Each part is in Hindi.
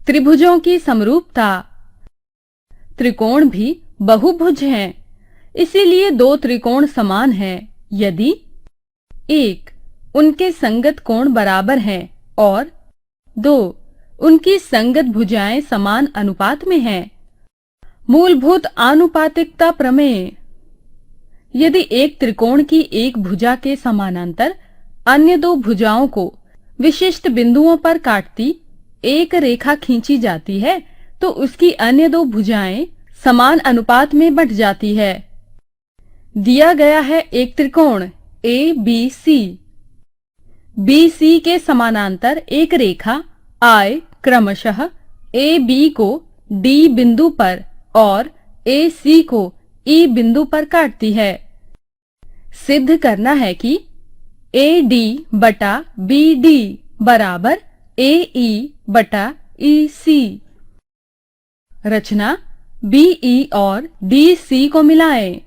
त्रिभुजों की समरूपता। त्रिकोण भी बहुभुज हैं, इसीलिए दो त्रिकोण समान हैं यदि 1. उनके संगत कोण बराबर हैं और 2. उनकी संगत भुजाएं समान अनुपात में हैं। मूलभूत आनुपातिकता प्रमेय। यदि एक त्रिकोण की एक भुजा के समानांतर अन्य दो भुजाओं को विशिष्ट बिंदुओं पर काटती एक रेखा खींची जाती है तो उसकी अन्य दो भुजाएं समान अनुपात में बंट जाती है। दिया गया है एक त्रिकोण ABC। BC के समानांतर एक रेखा I क्रमशः AB को D बिंदु पर और AC को E बिंदु पर काटती है। सिद्ध करना है कि AD बटा BD बराबर AE बटा EC। रचना BE और DC को मिलाएं।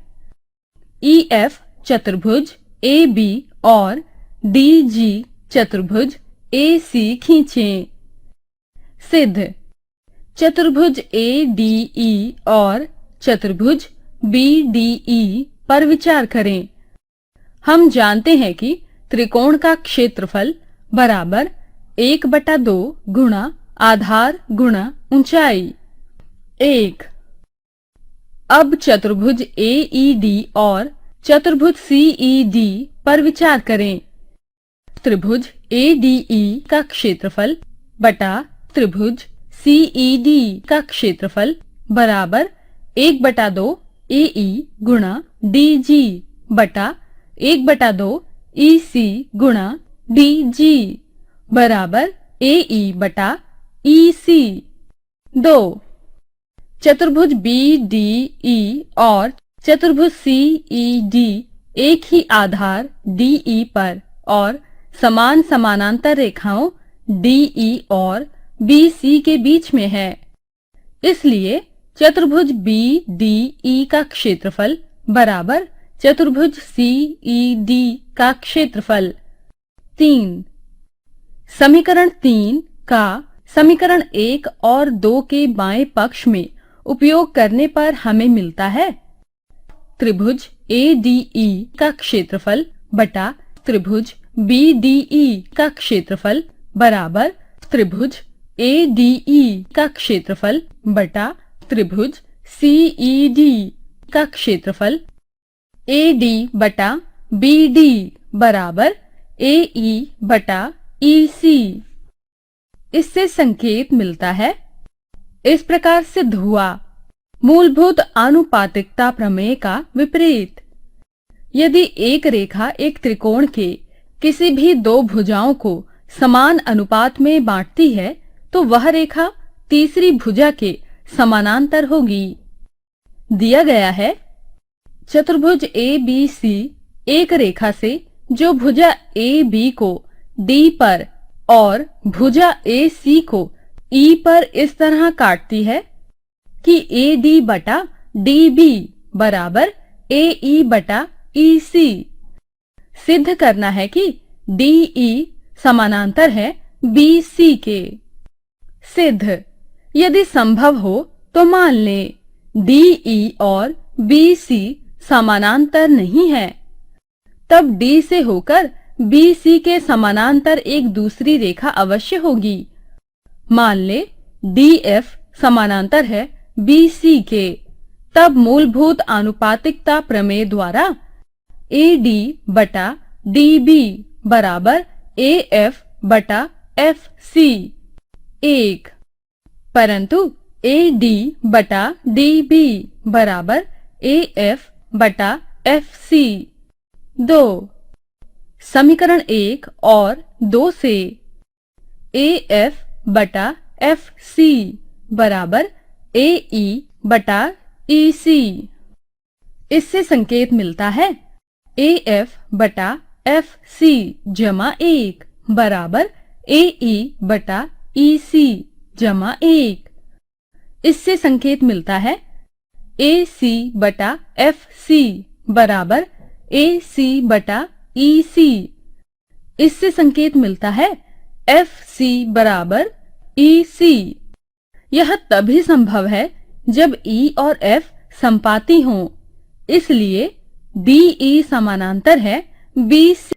EF चतुर्भुज AB और DG चतुर्भुज AC खींचें। सिद्ध। चतुर्भुज ADE और चतुर्भुज BDE पर विचार करें। हम जानते हैं कि त्रिकोण का क्षेत्रफल बराबर 1/2 गुणा आधार गुणा ऊंचाई। 1. अब चतुर्भुज AED और चतुर्भुज CED पर विचार करें। त्रिभुज ADE का क्षेत्रफल बटा त्रिभुज CED का क्षेत्रफल बराबर 1/2 AE गुणा DG बटा 1/2 EC गुणा DG बराबर AE बटा EC। 2. चतुर्भुज BDE और चतुर्भुज CED एक ही आधार DE पर और समान समानांतर रेखाओं DE और BC के बीच में है। इसलिए चतुर्भुज BDE का क्षेत्रफल बराबर चतुर्भुज CED का क्षेत्रफल। 3. समीकरण 3 का समीकरण 1 और 2 के बाएं पक्ष में उपयोग करने पर हमें मिलता है त्रिभुज ADE का क्षेत्रफल बटा त्रिभुज BDE का क्षेत्रफल बराबर त्रिभुज ADE का क्षेत्रफल बटा त्रिभुज CED का क्षेत्रफल। AD बटा BD बराबर AE बटा EC। इससे संकेत मिलता है। इस प्रकार सिद्ध हुआ मूलभूत आनुपातिकता प्रमेय का विपरीत। यदि एक रेखा एक त्रिकोण के किसी भी दो भुजाओं को समान अनुपात में बांटती है तो वह रेखा तीसरी भुजा के समानांतर होगी। दिया गया है चतुर्भुज ABC एक रेखा से जो भुजा AB को D पर और भुजा AC को E पर इस तरह काटती है कि AD बटा DB बराबर AE बटा EC। सिद्ध करना है कि DE समानांतर है BC के। सिद्ध। यदि संभव हो तो मान लें DE और BC समानांतर नहीं है, तब D से होकर BC के समानांतर एक दूसरी रेखा अवश्य होगी। मान ले DF समानांतर है BC के, तब मूलभूत आनुपातिकता प्रमेय द्वारा AD बटा DB बराबर AF बटा FC। 1. परंतु AD बटा DB बराबर AF बटा FC। 2. समीकरण 1 और 2 से AF बटा FC बराबर AE बटा EC। इससे संकेत मिलता है AF बटा FC जमा 1 बराबर AE बटा EC जमा 1। इससे संकेत मिलता है AC बटा FC बराबर AC बटा EC। इससे संकेत मिलता है FC बराबर EC। यह तभी संभव है जब E और F समपाती हों। इसलिए DE समानांतर है BC